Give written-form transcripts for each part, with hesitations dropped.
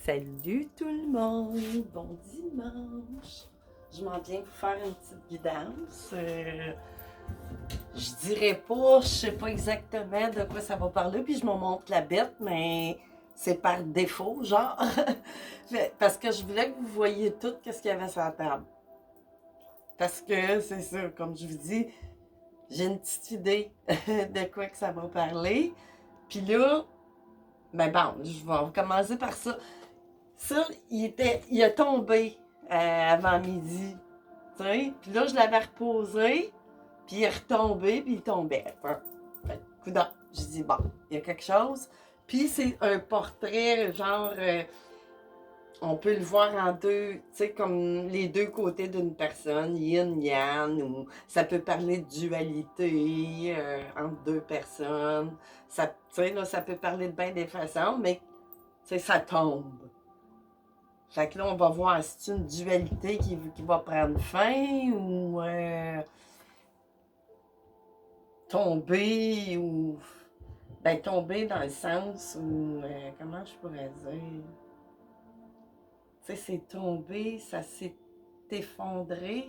Salut tout le monde, bon dimanche. Je m'en viens pour faire une petite guidance. Je dirais pas, je sais pas exactement de quoi ça va parler, puis je me montre la bête, mais c'est par défaut, genre. Parce que je voulais que vous voyiez tout ce qu'il y avait sur la table. Parce que c'est ça, comme je vous dis, j'ai une petite idée de quoi que ça va parler. Puis là, ben bon, je vais commencer par ça. Ça, il a tombé avant midi. Tu sais? Puis là, je l'avais reposé, puis il est retombé, puis il tombait. Fait que, coudonc, je dis, bon, il y a quelque chose. Puis c'est un portrait, genre, on peut le voir en deux, tu sais, comme les deux côtés d'une personne, yin-yang, ou ça peut parler de dualité entre deux personnes. Ça, tu sais, là, ça peut parler de bien des façons, mais, tu sais, ça tombe. Fait que là, on va voir si c'est une dualité qui va prendre fin ou tomber ou. Ben, tomber dans le sens où. Comment je pourrais dire? Tu sais, c'est tombé, ça s'est effondré.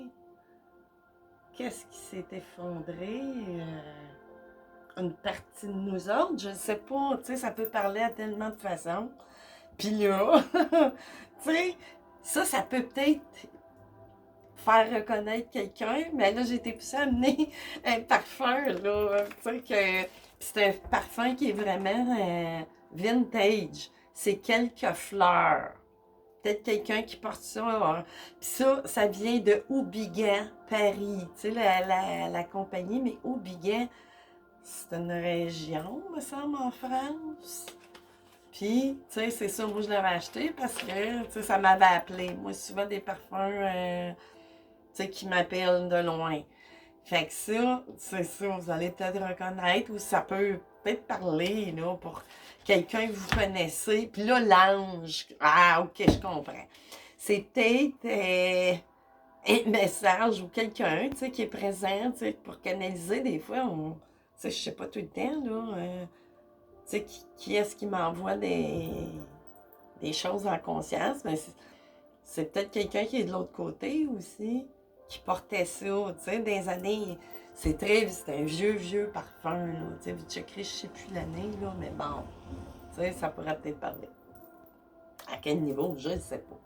Qu'est-ce qui s'est effondré? Une partie de nous autres? Je sais pas. Tu sais, ça peut parler à tellement de façons. Puis là, tu sais, ça peut peut-être faire reconnaître quelqu'un, mais là, j'ai été poussée à amener un parfum, là, tu sais, que c'est un parfum qui est vraiment vintage. C'est quelques fleurs. Peut-être quelqu'un qui porte ça. Hein. Puis ça vient de Houbigant, Paris. Tu sais, la compagnie, mais Houbigant, c'est une région, me semble, en France. Puis, tu sais, c'est ça, moi, je l'avais acheté parce que, tu sais, ça m'avait appelé. Moi, souvent, des parfums... tu sais, qui m'appellent de loin. Fait que ça, c'est ça, vous allez peut-être reconnaître ou ça peut peut-être parler, là, pour quelqu'un que vous connaissez. Puis là, l'ange, ah, ok, je comprends. C'est peut-être un message ou quelqu'un, tu sais, qui est présent, tu sais, pour canaliser. Des fois, tu sais, je sais pas tout le temps, là, tu sais, qui est-ce qui m'envoie des choses en conscience, mais c'est peut-être quelqu'un qui est de l'autre côté aussi, qui portait ça, tu sais, des années. C'est un vieux parfum, là. Tu sais, vous checkerez, je sais plus l'année, là, mais bon, tu sais, ça pourrait peut-être parler. À quel niveau, je ne sais pas.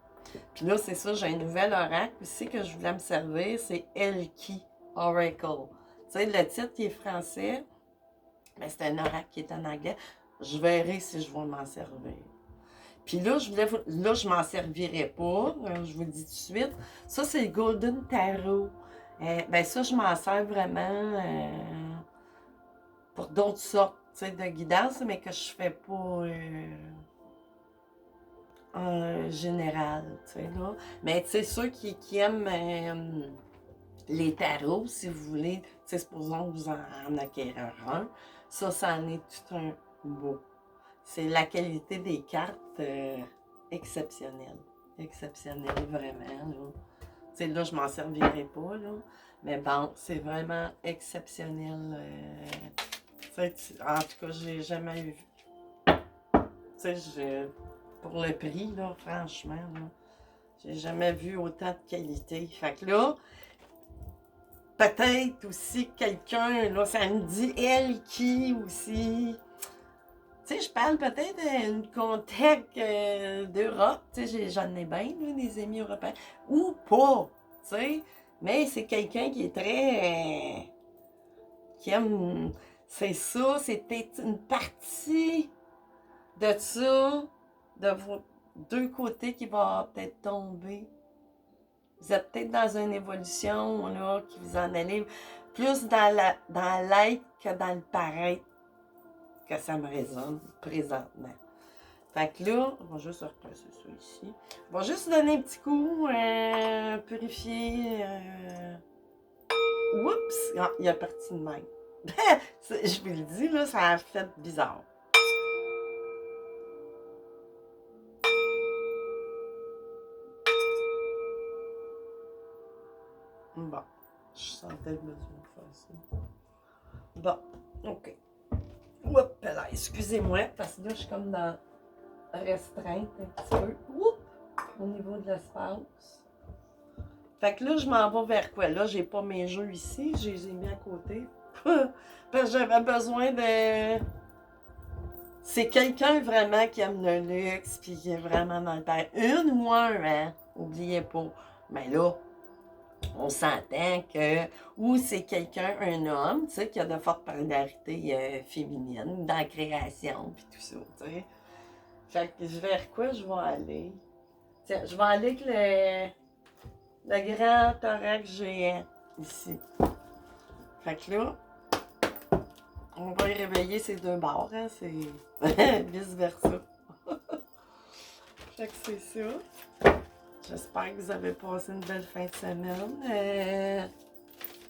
Puis là, c'est ça, j'ai un nouvel oracle aussi que je voulais me servir, c'est Elki Oracle. Tu sais, le titre qui est français, mais c'est un oracle qui est en anglais. Je verrai si je vais m'en servir. Puis là, là, je m'en servirai pas, je vous le dis tout de suite. Ça, c'est le Golden Tarot. Ben ça, je m'en sers vraiment pour d'autres sortes de guidance, mais que je fais pas en général, tu sais, là. Mais tu sais, ceux qui aiment les tarots, si vous voulez, tu sais, supposons que vous en acquérir un, ça en est tout un beau. C'est la qualité des cartes exceptionnelle. Exceptionnelle, vraiment. Là. Tu sais, là, je m'en servirai pas, là. Mais bon, c'est vraiment exceptionnel. En tout cas, j'ai jamais eu. Tu sais, pour le prix, là, franchement, là, j'ai jamais vu autant de qualité. Fait que là, peut-être aussi quelqu'un, là, ça me dit elle qui aussi. Tu sais, je parle peut-être d'une contact d'Europe, tu sais, j'en ai bien, là, des amis européens, ou pas, tu sais, mais c'est quelqu'un qui est très, qui aime, c'est ça, c'est peut-être une partie de ça, de vos deux côtés qui va peut-être tomber. Vous êtes peut-être dans une évolution, là, qui vous en allez plus dans l'être que dans le paraître, que ça me résonne présentement. Fait que là, on va juste replacer ça ici. On va juste donner un petit coup, purifier. Oups! Ah, il est parti de même. Je vous le dis, là, ça a fait bizarre. Bon, je sentais le besoin de faire ça. Bon, ok. Oups, là, excusez-moi, parce que là, je suis comme dans restreinte un petit peu. Oups! Au niveau de l'espace. Fait que là, je m'en vais vers quoi? Là, j'ai pas mes jeux ici, je les ai mis à côté. Parce que j'avais besoin de... C'est quelqu'un vraiment qui aime le luxe, puis qui est vraiment dans le père. Une ou un, hein? Oubliez pas. Mais là, on s'entend que... Ou c'est quelqu'un, un homme, tu sais, qui a de fortes polarités féminines dans la création, puis tout ça, tu sais. Fait que vers quoi je vais aller? Tiens, je vais aller avec le grand thorax géant, ici. Fait que là, on va y réveiller ces deux bords, hein, c'est vice-versa. Fait que c'est ça. J'espère que vous avez passé une belle fin de semaine.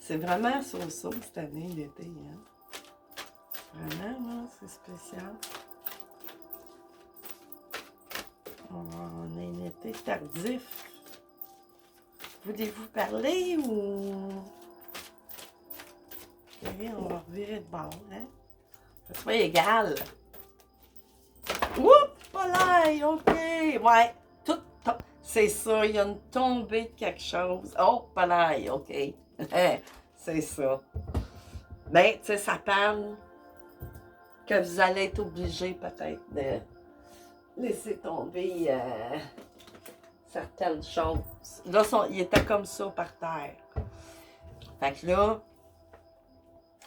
C'est vraiment so-so cette année, l'été, hein. Vraiment, là, c'est spécial. On a un été tardif. Voulez-vous parler ou... Ok, on va revirer de bord, hein? Ça soit égal. Oups, pas là, ok. Ouais, tout, c'est ça, il y a une tombée de quelque chose. Oh, pas là, ok. C'est ça. Ben, tu sais, ça parle que vous allez être obligé peut-être de laisser tomber certaines choses. Là, il était comme ça par terre. Fait que là,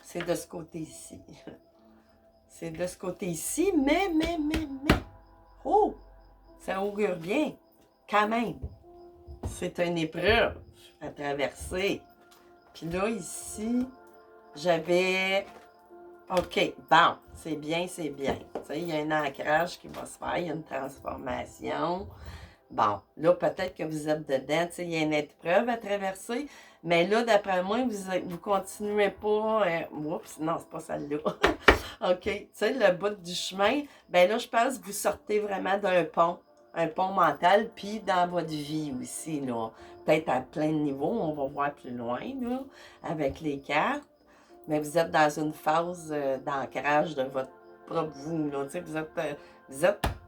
c'est de ce côté-ci. C'est de ce côté-ci, mais, oh, ça augure bien, quand même. C'est une épreuve à traverser. Puis là, ici, j'avais... OK, bon, c'est bien, c'est bien. Tu sais, il y a un ancrage qui va se faire, il y a une transformation. Bon, là, peut-être que vous êtes dedans, tu sais, il y a une épreuve à traverser, mais là, d'après moi, vous continuez pas... oups, non, c'est pas celle-là. OK, tu sais, le bout du chemin, ben là, je pense que vous sortez vraiment d'un pont, un pont mental, puis dans votre vie aussi, là. Peut-être à plein de niveaux, on va voir plus loin, là, avec les cartes, mais vous êtes dans une phase d'ancrage de votre propre vous, là, tu sais, vous êtes,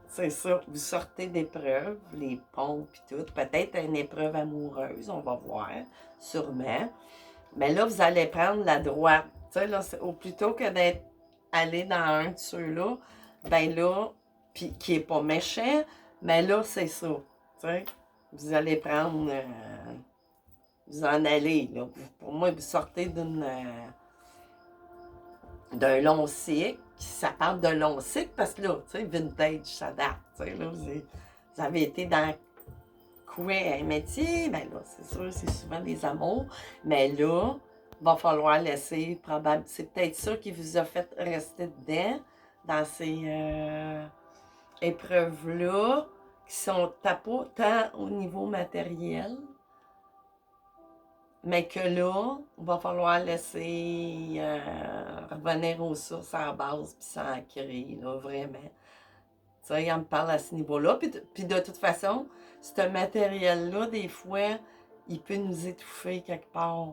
c'est ça, vous sortez d'épreuves, les ponts, puis tout, peut-être une épreuve amoureuse, on va voir, sûrement, mais là, vous allez prendre la droite, tu sais, là, plutôt que d'être aller dans un de ceux-là, ben là, puis qui est pas méchant, mais là, c'est ça. Tu sais, vous allez prendre, vous en allez, là. Pour moi, vous sortez d'un long cycle, ça parle de long cycle, parce que là, tu sais, vintage, ça date, tu sais, là, vous avez été dans quoi, un métier, ben là, c'est sûr, c'est souvent des amours, mais là, va falloir laisser, probablement, c'est peut-être ça qui vous a fait rester dedans, dans ces épreuves-là, qui sont pas tant au niveau matériel, mais que là, il va falloir laisser revenir aux sources à la base, puis s'ancrer, là, vraiment. Tu sais, il me parle à ce niveau-là, puis de toute façon, ce matériel-là, des fois, il peut nous étouffer quelque part.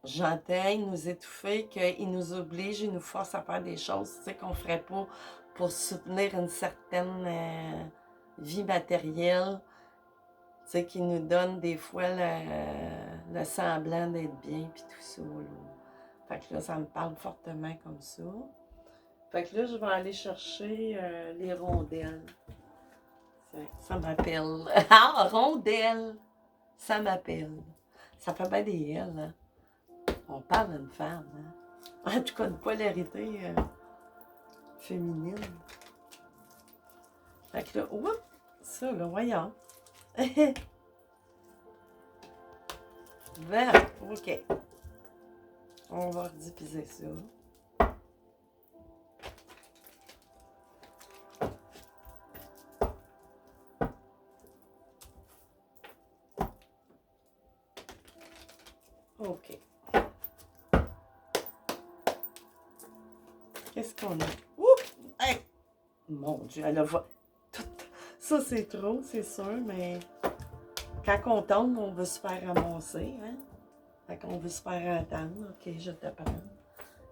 J'entends, il nous étouffer, qu'il nous oblige, il nous force à faire des choses, tu sais, qu'on ne ferait pas pour soutenir une certaine vie matérielle, tu sais, qui nous donne des fois le semblant d'être bien, puis tout ça, là. Fait que là, ça me parle fortement comme ça. Fait que là, je vais aller chercher les rondelles. Ça m'appelle. Ah, rondelles! Ça m'appelle. Ça fait bien des L, hein? On parle d'une femme, hein? En tout cas, une polarité féminine. Fait que là, oups! Ça, là, voyons. Vert, OK. On va redipiser ça. OK. Qu'est-ce qu'on a? Oups! Hey! Mon Dieu, elle a tout. Ça, c'est trop, c'est sûr, mais quand on tombe, on veut se faire ramasser, hein? Fait qu'on veut se faire entendre. OK, je te prends.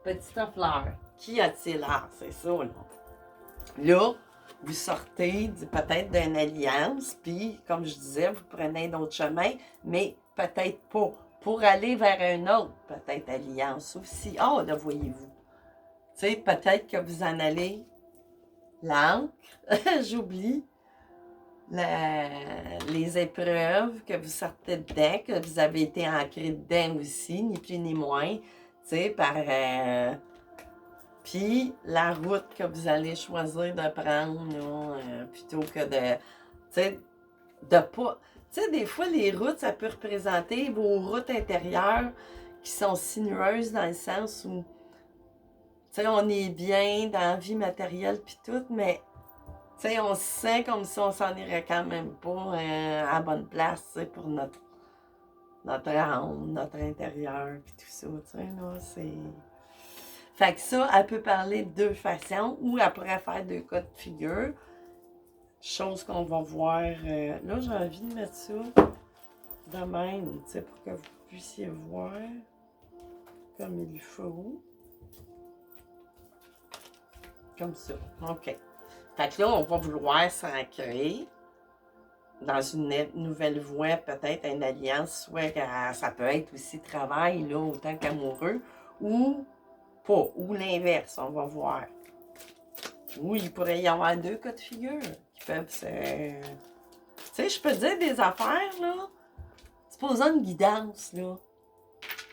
Petite fleur. Qui a-t-il? Ah, c'est ça, là. Là, vous sortez peut-être d'une alliance, puis, comme je disais, vous prenez un autre chemin, mais peut-être pas. Pour aller vers un autre, peut-être, alliance aussi. Ah, là, voyez-vous. Tu sais, peut-être que vous en allez l'encre, j'oublie, les épreuves que vous sortez dedans, que vous avez été ancré dedans aussi, ni plus ni moins, tu sais, par... puis la route que vous allez choisir de prendre, là, plutôt que de... Tu sais, de pas... Tu sais, des fois, les routes, ça peut représenter vos routes intérieures qui sont sinueuses dans le sens où, tu sais, on est bien dans la vie matérielle puis tout, mais, tu sais, on se sent comme si on s'en irait quand même pas à la bonne place, tu sais, pour notre âme, notre intérieur puis tout ça, tu sais, là, c'est... Fait que ça, elle peut parler de deux façons, ou elle pourrait faire deux cas de figure. Chose qu'on va voir. Là, j'ai envie de mettre ça de même, tu sais, pour que vous puissiez voir comme il faut. Comme ça. OK. Fait que là, on va vouloir s'ancrer dans une nouvelle voie, peut-être une alliance, soit ça peut être aussi travail, là, autant qu'amoureux, ou pas, ou l'inverse, on va voir. Oui, il pourrait y avoir deux cas de figure qui peuvent se... Tu sais, je peux dire des affaires, là. Supposons une guidance, là.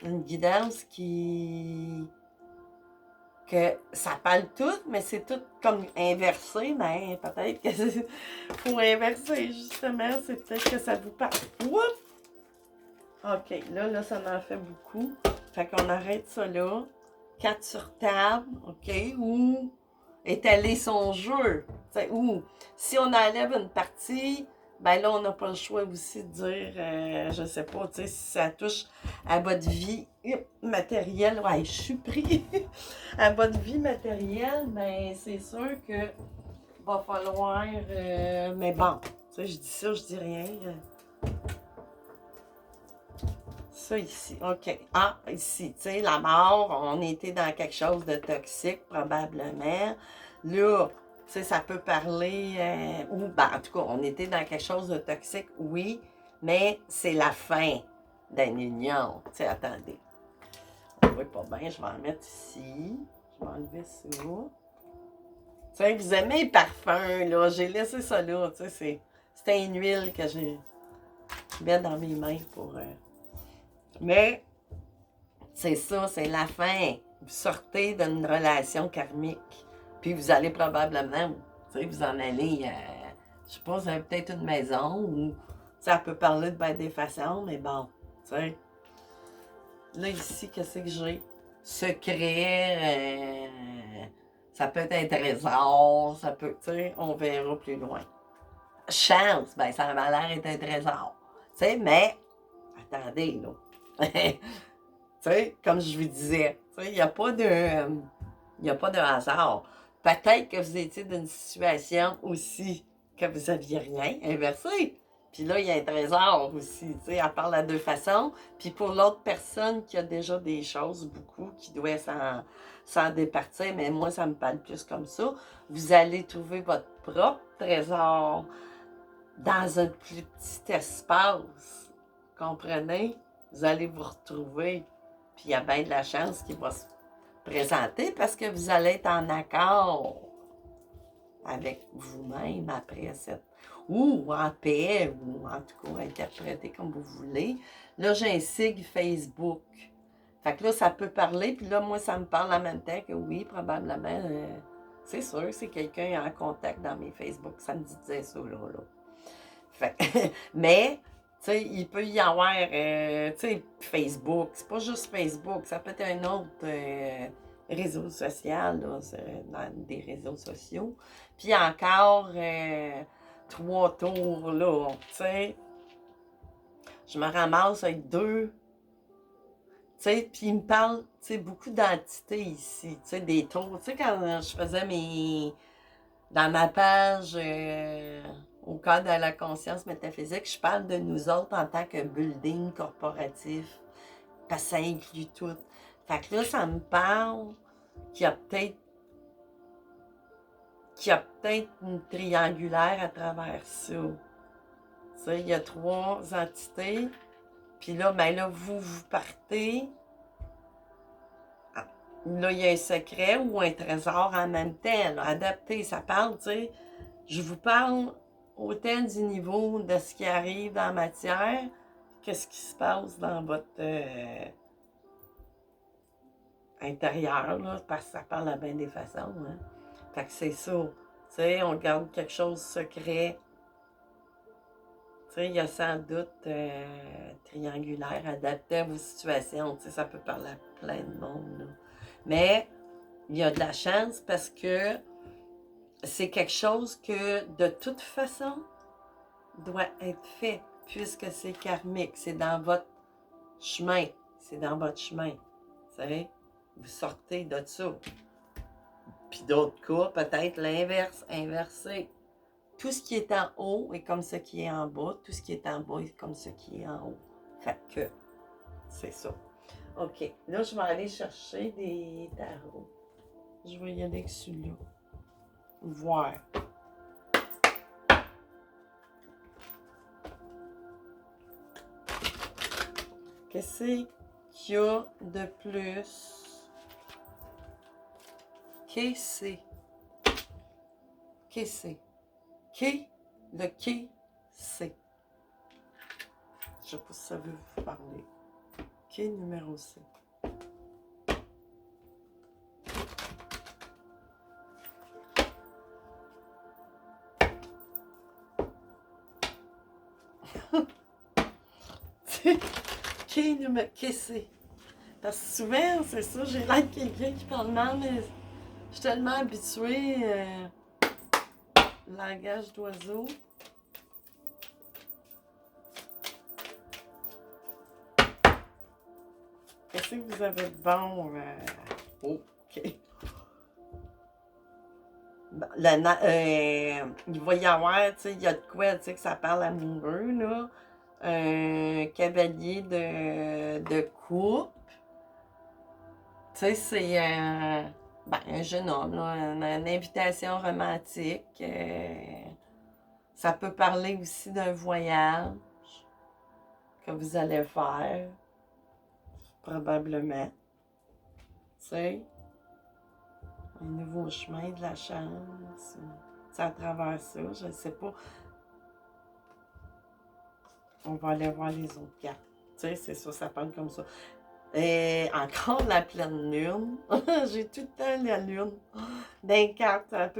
Une guidance que ça parle tout, mais c'est tout comme inversé, mais peut-être que faut inverser, justement. C'est peut-être que ça vous parle. Oups! OK, là, ça m'en fait beaucoup. Fait qu'on arrête ça là. 4 sur table, OK, ou étaler son jeu. Ou si on enlève une partie, ben là, on n'a pas le choix aussi de dire, je sais pas, tu sais, si ça touche à votre vie matérielle, ouais, je suis pris, à votre vie matérielle, ben c'est sûr que va falloir, mais bon, tu sais, je dis ça, je dis rien. Ça ici, OK. Ah, ici, tu sais, la mort, on était dans quelque chose de toxique, probablement. Là, tu sais, ça peut parler, ou, ben, en tout cas, on était dans quelque chose de toxique, oui, mais c'est la fin d'une union. Tu sais, attendez. On voit pas bien, je vais en mettre ici. Je vais enlever ça. Tu sais, vous aimez les parfums, là. J'ai laissé ça là, tu sais, c'était une huile que j'ai mis dans mes mains pour... Mais c'est ça, c'est la fin. Vous sortez d'une relation karmique. Puis vous allez probablement, tu sais, vous en allez, je sais pas, vous avez peut-être une maison ou ça peut parler de bien des façons, mais bon, tu sais. Là, ici, qu'est-ce que j'ai? Secret, ça peut être un trésor, ça peut, tu sais, on verra plus loin. Chance, ben ça a l'air d'être un trésor. Tu sais, mais, attendez, là. Tu sais, comme je vous disais, il n'y a pas de hasard. Peut-être que vous étiez dans une situation aussi que vous n'aviez rien, inversé. Puis là, il y a un trésor aussi, tu sais, elle parle à deux façons. Puis pour l'autre personne qui a déjà des choses, beaucoup, qui doit s'en départir, mais moi, ça me parle plus comme ça, vous allez trouver votre propre trésor dans un plus petit espace. Comprenez? Vous allez vous retrouver. Puis il y a bien de la chance qu'il va se présenter parce que vous allez être en accord avec vous-même après cette... Ou en paix, ou en tout cas, interpréter comme vous voulez. Là, j'ai un sigle Facebook. Fait que là, ça peut parler, puis là, moi, ça me parle en même temps que oui, probablement, c'est sûr, c'est quelqu'un en contact dans mes Facebook. Ça me disait ça, là. Fait, mais, tu sais, il peut y avoir, tu sais, Facebook. C'est pas juste Facebook, ça peut être un autre réseau social, là, dans des réseaux sociaux. Puis encore 3 tours, là, tu sais. Je me ramasse avec 2. Tu sais, puis il me parle, tu sais, beaucoup d'entités ici, tu sais, des tours. Tu sais, quand je faisais dans ma page au cadre de la conscience métaphysique, je parle de nous autres en tant que building corporatif, parce que ça inclut tout. Fait que là, ça me parle qu'il y a peut-être qu'il y a peut-être une triangulaire à travers ça. Tu sais, il y a 3 entités. Puis là, ben là, vous partez. Là, il y a un secret ou un trésor en même temps. Là. Adapté, ça parle, tu sais. Je vous parle autant du niveau de ce qui arrive dans la matière que ce qui se passe dans votre intérieur, là, parce que ça parle à bien des façons. Hein. Fait que c'est ça. Tu sais, on garde quelque chose de secret. Tu sais, il y a sans doute triangulaire, adapté à vos situations. Tu sais, ça peut parler à plein de monde. Là. Mais il y a de la chance parce que c'est quelque chose que, de toute façon, doit être fait, puisque c'est karmique. C'est dans votre chemin. C'est dans votre chemin. Vous savez? Vous sortez de ça. Puis d'autres cas, peut-être l'inverse, inversé. Tout ce qui est en haut est comme ce qui est en bas. Tout ce qui est en bas est comme ce qui est en haut. Fait que, c'est ça. OK. Là, je vais aller chercher des tarots. Je vais y aller avec celui-là. Voir. Qu'est-ce qu'il y a de plus? Qu'est-ce? Qu'est-ce? Qui? Le qui c'est. Je sais pas si ça veut vous parler. Qui numéro C? Qui numéro... Qui c'est? Parce que souvent, c'est ça, j'ai l'air de quelqu'un qui parle mal, mais je suis tellement habituée langage d'oiseau. Qu'est-ce que vous avez de bon? OK. Il va y avoir, tu sais, il y a de quoi, tu sais, que ça parle amoureux, là. Un cavalier de coupe. Tu sais, c'est un jeune homme, là, une invitation romantique. Ça peut parler aussi d'un voyage que vous allez faire, probablement. Tu sais, un nouveau chemin de la chance. C'est à travers ça, je ne sais pas. On va aller voir les autres cartes. Tu sais, c'est ça, ça parle comme ça. Et encore la pleine lune. J'ai tout le temps la lune. D'un cartes, ça peut